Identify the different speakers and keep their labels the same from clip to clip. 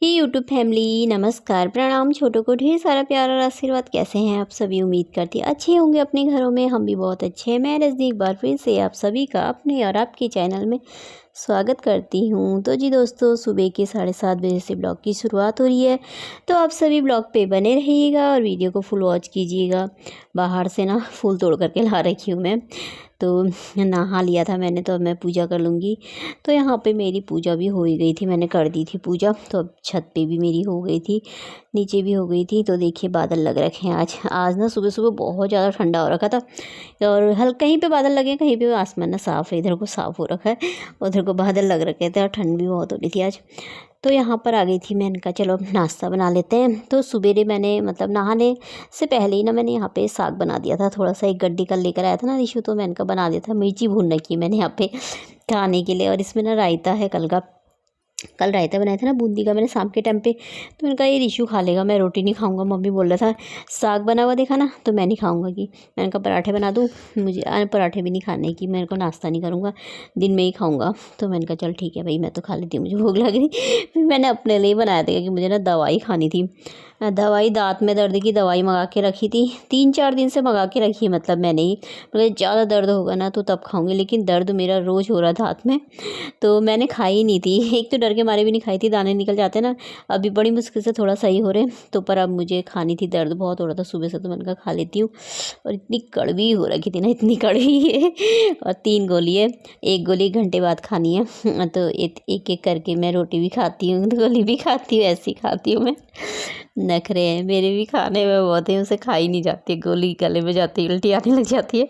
Speaker 1: हे YouTube family, नमस्कार, प्रणाम। छोटों को ढेर सारा प्यार और आशीर्वाद। कैसे हैं आप सभी? उम्मीद करती अच्छे होंगे अपने घरों में। हम भी बहुत अच्छे हैं। मैं रजनी एक बार फिर से आप सभी का अपने और आपके चैनल में स्वागत करती हूँ। तो जी दोस्तों, सुबह के 7:30 बजे से ब्लॉग की शुरुआत हो रही है, तो आप सभी ब्लॉग पे बने रहिएगा और वीडियो को फुल वॉच कीजिएगा। बाहर से ना फूल तोड़ करके ला रखी हूँ मैं, तो नहा लिया था मैंने, तो अब मैं पूजा कर लूँगी। तो यहाँ पे मेरी पूजा भी हो ही गई थी, मैंने कर दी थी पूजा। तो अब छत पे भी मेरी हो गई थी, नीचे भी हो गई थी। तो देखिए बादल लग रखे हैं आज। आज ना सुबह सुबह बहुत ज़्यादा ठंडा हो रखा था, और कहीं पे बादल लगे, कहीं पे आसमान ना साफ़ है। इधर को साफ़ हो रखा है, उधर को बादल लग रखे थे, और ठंड भी बहुत हो रही थी आज। तो यहाँ पर आ गई थी, मैंने कहा चलो अब नाश्ता बना लेते हैं। तो सुबेरे मैंने मतलब नहाने से पहले ही ना मैंने यहाँ पे साग बना दिया था। थोड़ा सा एक गड्डी कल लेकर आया था ना रिशु, तो मैंने कहा बना दिया था। मिर्ची भून रखी है मैंने यहाँ पे खाने के लिए, और इसमें ना रायता है कल रायता बनाया था ना बूंदी का मैंने शाम के टाइम पे। तो मैंने कहा ये रिशु खा लेगा, मैं रोटी नहीं खाऊंगा। मम्मी बोल रहा था साग बना हुआ देखा ना, तो मैं नहीं खाऊंगा। कि मैंने कहा पराठे बना दूँ, मुझे पराठे भी नहीं खाने की, मेरे को नाश्ता नहीं करूँगा, दिन में ही खाऊंगा। तो मैंने कहा चल ठीक है भाई, मैं तो खा लेती हूँ, मुझे भूख लग रही। फिर मैंने अपने लिए बनाया था कि मुझे ना दवाई खानी थी। दवाई, दांत में दर्द की दवाई मंगा के रखी थी, 3-4 दिन से मंगा के रखी है। मतलब मैंने ही, मतलब ज़्यादा दर्द होगा ना तो तब खाऊंगी, लेकिन दर्द मेरा रोज़ हो रहा था दांत में, तो मैंने खाई नहीं थी। एक तो डर के मारे भी नहीं खाई थी, दाने निकल जाते ना। अभी बड़ी मुश्किल से थोड़ा सही हो रहे, तो पर अब मुझे खानी थी, दर्द बहुत हो रहा था सुबह से, तो मैंने कहा खा लेती हूँ। और इतनी कड़वी हो रखी थी ना, इतनी कड़वी है। और 3 गोली है, 1 गोली 1 घंटे बाद खानी है। तो एक एक करके मैं रोटी भी खाती हूँ, गोली भी खाती हूँ, ऐसी खाती हूँ मैं। नखरे हैं मेरे भी खाने में बहुत है, उसे खाई नहीं जाती है, गोली गले में जाती है, उल्टी आने लग जाती है।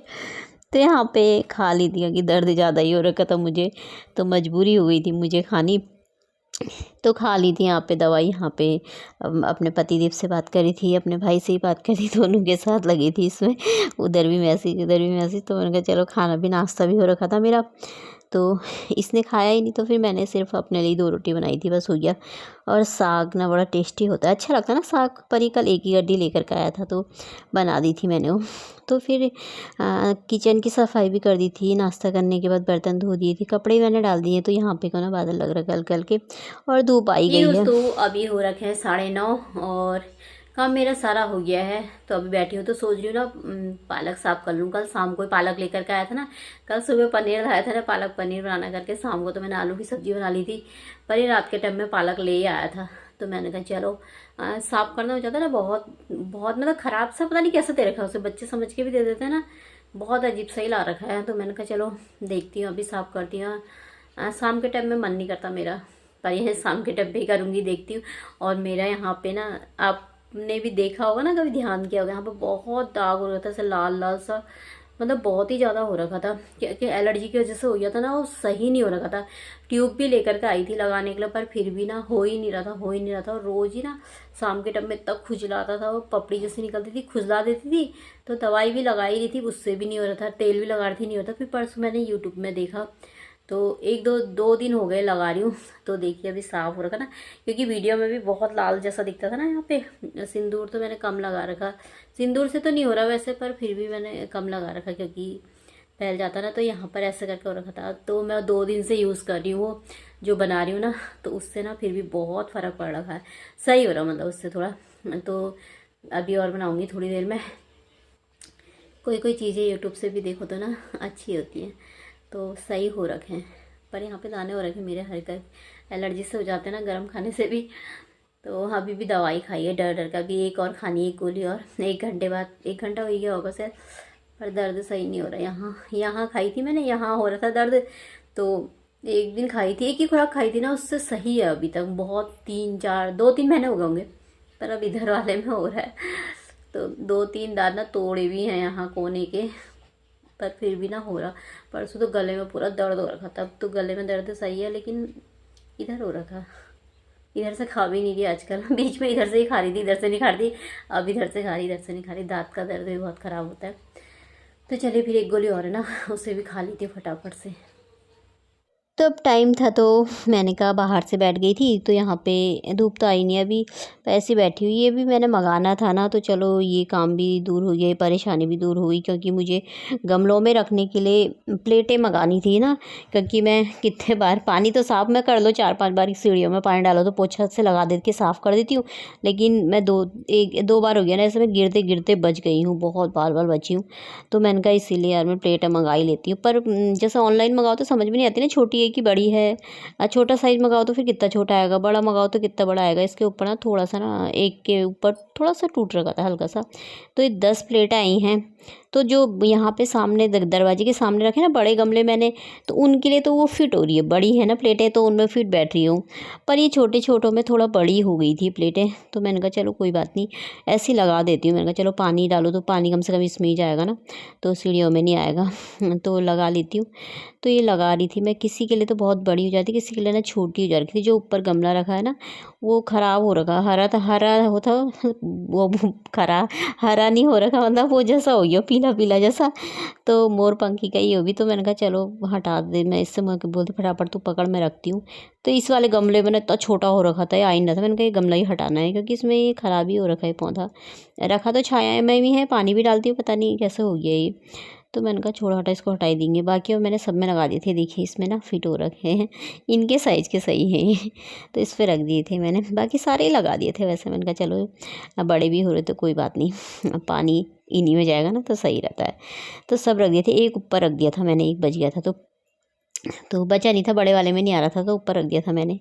Speaker 1: तो यहाँ पे खा ली थी, कि दर्द ज़्यादा ही हो रखा था मुझे, तो मजबूरी हो गई थी मुझे खानी। तो खा ली थी यहाँ पे दवाई। यहाँ पे अपने पतिदेव से बात करी थी, अपने भाई से ही बात करी, दोनों के साथ लगी थी इसमें। उधर भी मैसेज, इधर भी मैसेज। तो मैंने कहा चलो, खाना भी नाश्ता भी हो रखा था मेरा, तो इसने खाया ही नहीं, तो फिर मैंने सिर्फ अपने लिए 2 रोटी बनाई थी, बस हो गया। और साग ना बड़ा टेस्टी होता है, अच्छा लगता है ना साग। पर ही कल 1 ही गड्डी लेकर के आया था, तो बना दी थी मैंने वो। तो फिर किचन की सफाई भी कर दी थी। नाश्ता करने के बाद बर्तन धो दिए थे, कपड़े मैंने डाल दिए। तो यहाँ पे को ना बादल लग रहा है हल्के हल्के, और धूप आई
Speaker 2: जी
Speaker 1: गई है।
Speaker 2: दोस्तों, अभी हो रखे हैं 9:30 और काम मेरा सारा हो गया है। तो अभी बैठी हूँ, तो सोच रही हूँ ना पालक साफ कर लूँ। कल शाम को ही पालक लेकर के आया था ना, कल सुबह पनीर लाया था ना, पालक पनीर बनाना करके। शाम को तो मैंने आलू की सब्जी बना ली थी, पर ये रात के टाइम में पालक ले ही आया था। तो मैंने कहा चलो साफ करना हो जाता है ना, बहुत बहुत मतलब खराब सा, पता नहीं कैसे दे रखा है उसे, बच्चे समझ के भी दे देते हैं ना, बहुत अजीब सा ही ला रखा है। तो मैंने कहा चलो देखती हूँ, अभी साफ करती हूँ। शाम के टाइम में मन नहीं करता मेरा, पर यह शाम के डब्बे करूंगी, देखती हूँ। और मेरा यहाँ पे ना, आपने भी देखा होगा ना, कभी ध्यान किया होगा, यहाँ पे बहुत दाग हो रहा था, ऐसा लाल लाल सा, मतलब बहुत ही ज़्यादा हो रखा था। क्योंकि एलर्जी की वजह से हो गया था ना, वो सही नहीं हो रखा था। ट्यूब भी लेकर के आई थी लगाने के लिए, पर फिर भी ना हो ही नहीं रहा था, हो ही नहीं रहा था। और रोज़ ही ना शाम के टाइम में इतना खुजलाता था, वो पपड़ी जैसी निकलती थी, खुजला देती थी। तो दवाई भी लगाई रही थी, उससे भी नहीं हो रहा था, तेल भी लगा रही थी, नहीं होता। फिर परसों मैंने यूट्यूब में देखा, तो 1-2 दिन हो गए लगा रही हूँ। तो देखिए अभी साफ हो रखा ना, क्योंकि वीडियो में भी बहुत लाल जैसा दिखता था ना यहाँ पे। सिंदूर तो मैंने कम लगा रखा, सिंदूर से तो नहीं हो रहा वैसे, पर फिर भी मैंने कम लगा रखा, क्योंकि फैल जाता ना। तो यहाँ पर ऐसे करके हो रखा था। तो मैं 2 दिन से यूज़ कर रही हूँ वो जो बना रही हूँ ना, तो उससे ना फिर भी बहुत फ़र्क पड़ रखा है, सही हो रहा मतलब उससे थोड़ा। तो अभी और बनाऊँगी थोड़ी देर में। कोई कोई चीज़ें यूट्यूब से भी देखो तो ना अच्छी होती हैं, तो सही हो रखे हैं। पर यहाँ पे दाने हो रखे मेरे हल्का, एलर्जी से हो जाते हैं ना गर्म खाने से भी। तो अभी भी दवाई खाई है डर डर का, भी एक और खानी है, 1 गोली और। 1 घंटे बाद, 1 घंटा हो गया होगा शायद, पर दर्द सही नहीं हो रहा। यहाँ यहाँ खाई थी मैंने, यहाँ हो रहा था दर्द। तो एक दिन खाई थी, एक ही खुराक खाई थी ना, उससे सही है अभी तक। बहुत 2-3 महीने हो गए होंगे, पर अब इधर वाले में हो रहा है। तो 2-3 दांत ना तोड़े भी हैं यहाँ कोने के, पर फिर भी ना हो रहा। परसों तो गले में पूरा दर्द हो रखा था, अब तो गले में दर्द सही है, लेकिन इधर हो रखा। इधर से खा भी नहीं रही आजकल। बीच में इधर से ही खा रही थी, इधर से नहीं खा रही थी, अब इधर से खा रही, इधर से नहीं खा रही। दांत का दर्द भी बहुत ख़राब होता है। तो चलिए फिर 1 गोली और है ना, उसे भी खा ली थी फटाफट से।
Speaker 1: तो अब टाइम था तो मैंने कहा बाहर से बैठ गई थी तो यहाँ पे धूप तो आई नहीं अभी, तो ऐसे बैठी हुई। ये भी मैंने मंगाना था ना, तो चलो ये काम भी दूर हो गया, परेशानी भी दूर हुई, क्योंकि मुझे गमलों में रखने के लिए प्लेटें मंगानी थी ना। क्योंकि मैं कितने बार पानी तो साफ़ मैं कर लो 4-5 बार सीढ़ियों में पानी डालो तो पोछा से लगा दे के साफ़ कर देती हूँ, लेकिन मैं 2 बार हो गया ना ऐसे, मैं गिरते गिरते बच गई हूँ, बहुत बार बची हूँ। तो मैंने कहा इसीलिए यार मैं प्लेटें मंगा ही लेती हूँ। पर जैसे ऑनलाइन मंगाओ तो समझ में नहीं आती ना, छोटी है कि बड़ी है। छोटा साइज़ मंगाओ तो फिर कितना छोटा आएगा, बड़ा मंगाओ तो कितना बड़ा आएगा। इसके ऊपर ना थोड़ा सा ना, एक के ऊपर थोड़ा सा टूट रखा था हल्का सा। तो ये 10 प्लेटें आई हैं। तो जो यहाँ पे सामने दरवाजे के सामने रखे ना बड़े गमले मैंने, तो उनके लिए तो वो फिट हो रही है, बड़ी है ना प्लेटें, तो उनमें फिट बैठ रही हूँ। पर ये छोटे छोटों में थोड़ा बड़ी हो गई थी प्लेटें, तो मैंने कहा चलो कोई बात नहीं, ऐसे ही लगा देती हूँ। मैंने कहा चलो पानी डालो तो पानी कम से कम इसमें ही जाएगा ना, तो सीढ़ियों में नहीं आएगा। तो लगा लेती हूँ। तो ये लगा रही थी मैं, किसी के लिए तो बहुत बड़ी हो जाती, किसी के लिए ना छोटी हो जा रही थी। जो ऊपर गमला रखा है ना वो ख़राब हो रखा, हरा था, हरा होता वो खरा हरा नहीं हो रखा, मतलब वो जैसा हो गया पीला पीला जैसा, तो मोर पंखी का ही होगी। तो मैंने कहा चलो हटा दे, मैं इससे मैं बोलती फटाफट तू पकड़, मैं रखती हूँ। तो इस वाले गमले में ना इतना छोटा हो रखा था, ये आ ही नहीं था। मैंने कहा ये गमला ही हटाना है, क्योंकि इसमें ये ख़राबी हो रखा है पौधा। रखा तो छाया में भी है, पानी भी डालती हूँ, पता नहीं कैसे हो गया ये। तो मैंने कहा छोड़ो हटा, इसको हटा ही देंगे। बाकी और मैंने सब में लगा दिए थे, देखिए इसमें ना फिट हो रखे हैं, इनके साइज़ के सही हैं ये। तो इस पर रख दिए थे मैंने, बाकी सारे ही लगा दिए थे वैसे। मैंने कहा चलो अब बड़े भी हो रहे तो कोई बात नहीं, अब पानी इन्हीं में जाएगा ना तो सही रहता है। तो सब रख दिए थे, एक ऊपर रख दिया था मैंने, एक बच गया था तो बचा नहीं था, बड़े वाले में नहीं आ रहा था तो ऊपर रख दिया था मैंने।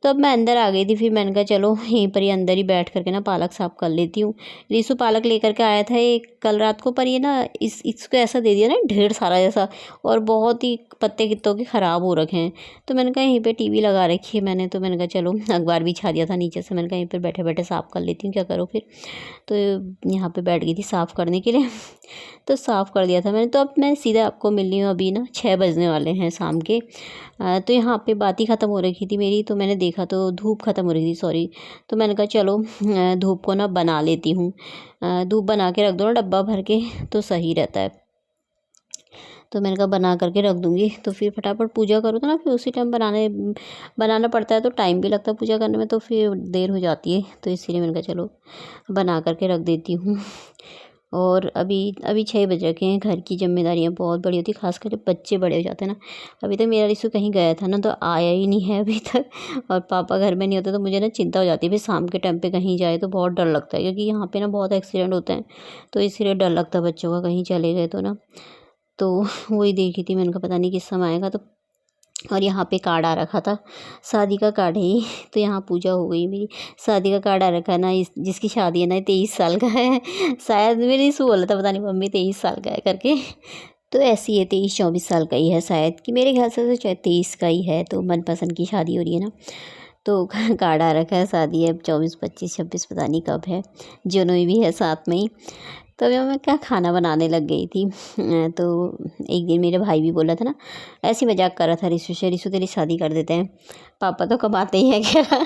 Speaker 1: तो अब मैं अंदर आ गई थी, फिर मैंने कहा चलो यहीं पर ही अंदर ही बैठ करके ना पालक साफ़ कर लेती हूँ। रीसू पालक लेकर के आया था एक कल रात को, पर ये ना इसको ऐसा दे दिया ना ढेर सारा जैसा, और बहुत ही पत्ते कित्तों के ख़राब हो रखे हैं। तो मैंने कहा यहीं पे टीवी लगा रखी है मैंने, तो मैंने कहा चलो अखबार भी बिछा दिया था नीचे से, मैंने कहा यहीं पर बैठे बैठे साफ़ कर लेती हूँ, क्या करो फिर। तो यहाँ पर बैठ गई थी साफ़ करने के लिए। तो साफ़ कर दिया था मैंने। तो अब मैं सीधा आपको मिल रही हूँ, अभी ना 6 बजने वाले हैं शाम के। तो यहाँ पे बाती ख़त्म हो रखी थी मेरी, तो मैंने देखा तो धूप ख़त्म हो रही थी, सॉरी। तो मैंने कहा चलो धूप को ना बना लेती हूँ, धूप बना के रख दो ना डब्बा भर के, तो सही रहता है। तो मैंने कहा बना करके रख दूँगी, तो फिर फटाफट पूजा करो तो ना फिर उसी टाइम बनाना पड़ता है, तो टाइम भी लगता है पूजा करने में, तो फिर देर हो जाती है। तो इसीलिए मैंने कहा चलो बना करके रख देती हूँ। और अभी 6 बज रखे हैं। घर की जिम्मेदारियाँ बहुत बड़ी होती है, खासकर जब बच्चे बड़े हो जाते हैं ना। अभी तक मेरा रिशु कहीं गया था ना, तो आया ही नहीं है अभी तक, और पापा घर में नहीं होते तो मुझे ना चिंता हो जाती है। फिर शाम के टाइम पे कहीं जाए तो बहुत डर लगता है, क्योंकि यहाँ पे ना बहुत एक्सीडेंट होते हैं, तो इसीलिए डर लगता है बच्चों का कहीं चले गए तो ना। तो वही देखी थी, मैंने कहा पता नहीं किस समय आएगा। तो और यहाँ पे कार्ड आ रखा था, शादी का कार्ड है ये। तो यहाँ पूजा हो गई मेरी, शादी का कार्ड आ रखा है ना, जिसकी शादी है ना 23 साल का है। शायद मेरी सु बोला था, पता नहीं मम्मी 23 साल का है करके। तो ऐसी है 23-24 साल का ही है शायद, कि मेरे ख्याल से तो शायद 23 का ही है। तो मनपसंद की शादी हो रही है ना, तो कार्ड आ रखा है, शादी है 24, 25, 26 पता नहीं कब है, जनवरी भी है साथ में ही। तो अभी मैं क्या खाना बनाने लग गई थी। तो एक दिन मेरे भाई भी बोला था ना, ऐसे ही मजाक कर रहा था रिशु से, रिशु तेरी शादी कर देते हैं, पापा तो कमाते ही हैं क्या।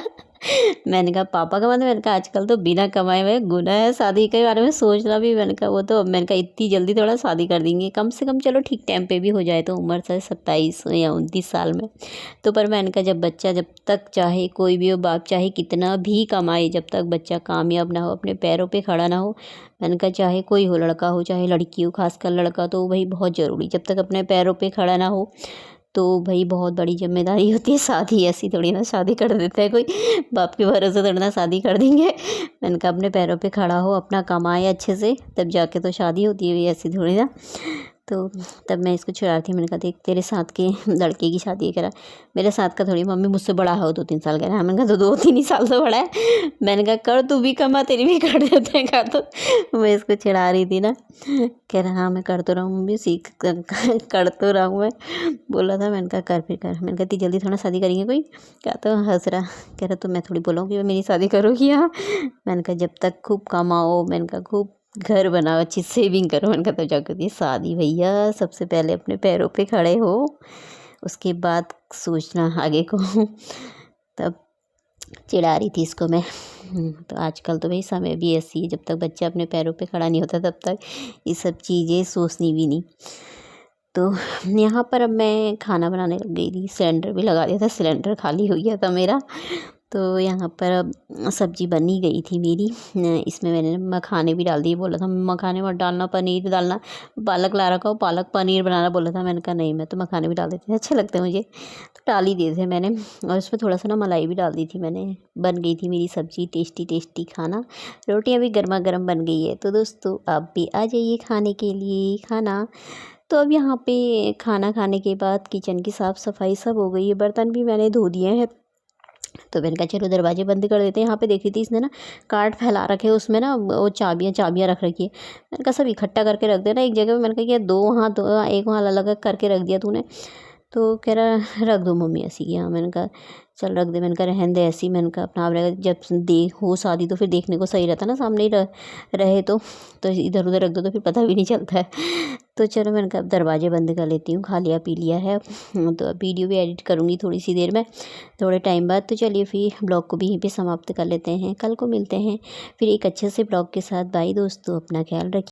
Speaker 1: मैंने कहा पापा कमाते, मैंने कहा आजकल तो बिना कमाए हुए गुनाह है, शादी के बारे में सोचना भी। मैंने कहा वो तो, मैंने कहा इतनी जल्दी थोड़ा शादी कर देंगे, कम से कम चलो ठीक टाइम पे भी हो जाए, तो उम्र से 27 या 29 साल में। तो पर मैंने कहा जब तक चाहे कोई भी हो, बाप चाहे कितना भी कमाए, जब तक बच्चा कामयाब ना हो, अपने पैरों पे खड़ा ना हो, मैंने कहा चाहे कोई हो, लड़का हो चाहे लड़की हो, खासकर लड़का तो भाई बहुत ज़रूरी, जब तक अपने पैरों पे खड़ा ना हो तो भाई बहुत बड़ी जिम्मेदारी होती है। शादी ऐसी थोड़ी ना शादी कर देता है कोई, बाप के भरोसे थोड़ी ना शादी कर देंगे। मैंने कहा अपने पैरों पे खड़ा हो, अपना कमाए अच्छे से, तब जाके तो शादी होती है, ऐसी थोड़ी ना। तो तब मैं इसको छुड़ा रही थी, मैंने कहा देख तेरे साथ के लड़के की शादी करा, मेरे साथ का थोड़ी, मम्मी मुझसे बड़ा हो 2-3 साल कह रहा है। मैंने कहा तो 2-3 ही साल तो बड़ा है। मैंने कहा कर तू भी कमा, तेरी भी कर देते हैं का। तो मैं इसको चिढ़ा रही थी ना, कह रहा हाँ मैं कर तो रहा हूँ मम्मी, सीख कर तो रहा हूँ मैं, बोला था। मैंने कहा कर फिर कर, मैंने कहा इतनी जल्दी थोड़ा शादी करेंगे कोई, क्या तो हंस रहा, कह रहा तो मैं थोड़ी बोलूँगी मेरी शादी करोगी यहाँ। मैंने कहा जब तक खूब कमाओ, मैंने कहा खूब घर बनाओ, अच्छी सेविंग करो, मैंने कहा तब जाकर दी शादी। भैया सबसे पहले अपने पैरों पे खड़े हो, उसके बाद सोचना आगे को। तब चिढ़ा रही थी इसको मैं। तो आजकल तो भाई समय भी ऐसी है, जब तक बच्चा अपने पैरों पे खड़ा नहीं होता तब तक ये सब चीज़ें सोचनी भी नहीं। तो यहाँ पर अब मैं खाना बनाने लग गई थी। सिलेंडर भी लगा दिया था, सिलेंडर खाली हो गया था मेरा। तो यहाँ पर अब सब्ज़ी बन ही गई थी मेरी। इसमें मैंने मखाने भी डाल दिए। बोला था मखाने मत डालना, पनीर डालना। पालक ला रखा हो, पालक पनीर बनाना बोला था। मैंने कहा नहीं, मैं तो मखाने भी डाल देती हूँ, अच्छे लगते हैं मुझे, तो डाल ही दिए थे मैंने। और उसमें थोड़ा सा ना मलाई भी डाल दी थी मैंने। बन गई थी मेरी सब्ज़ी, टेस्टी टेस्टी खाना। रोटियाँ भी गर्मा गर्म बन गई है। तो दोस्तों आप भी आ जाइए खाने के लिए खाना। तो अब यहाँ पे खाना खाने के बाद किचन की साफ़ सफाई सब हो गई है, बर्तन भी मैंने धो दिए हैं। तो मैंने कहा चलो दरवाजे बंद कर देते हैं। यहाँ पे देख रही थी इसने ना कार्ड फैला रखे, उसमें ना वो चाबियाँ रख रखी है। मैंने कहा सब इकट्ठा करके रख देना एक जगह पे। मैंने कहा कि दो वहाँ दो, एक वहाँ अलग अलग करके रख दिया तूने। तो कह रहा रख दो मम्मी ऐसी की। हाँ, मैंने कहा चल रख दे। मैंने कहा रहने दे ऐसी। मैंने कहा अपना आप रहेगा, जब देख हो शादी तो फिर देखने को सही रहता ना, सामने ही रहे तो इधर उधर रख दो तो फिर पता भी नहीं चलता है। तो चलो मैंने कहा अब दरवाजे बंद कर लेती हूँ, खा लिया पी लिया है। तो अब वीडियो भी एडिट करूँगी थोड़ी सी देर में, थोड़े टाइम बाद। तो चलिए फिर ब्लॉग को भी यहीं पे समाप्त कर लेते हैं। कल को मिलते हैं फिर एक अच्छे से ब्लॉग के साथ। बाय दोस्तों, अपना ख्याल रखिए।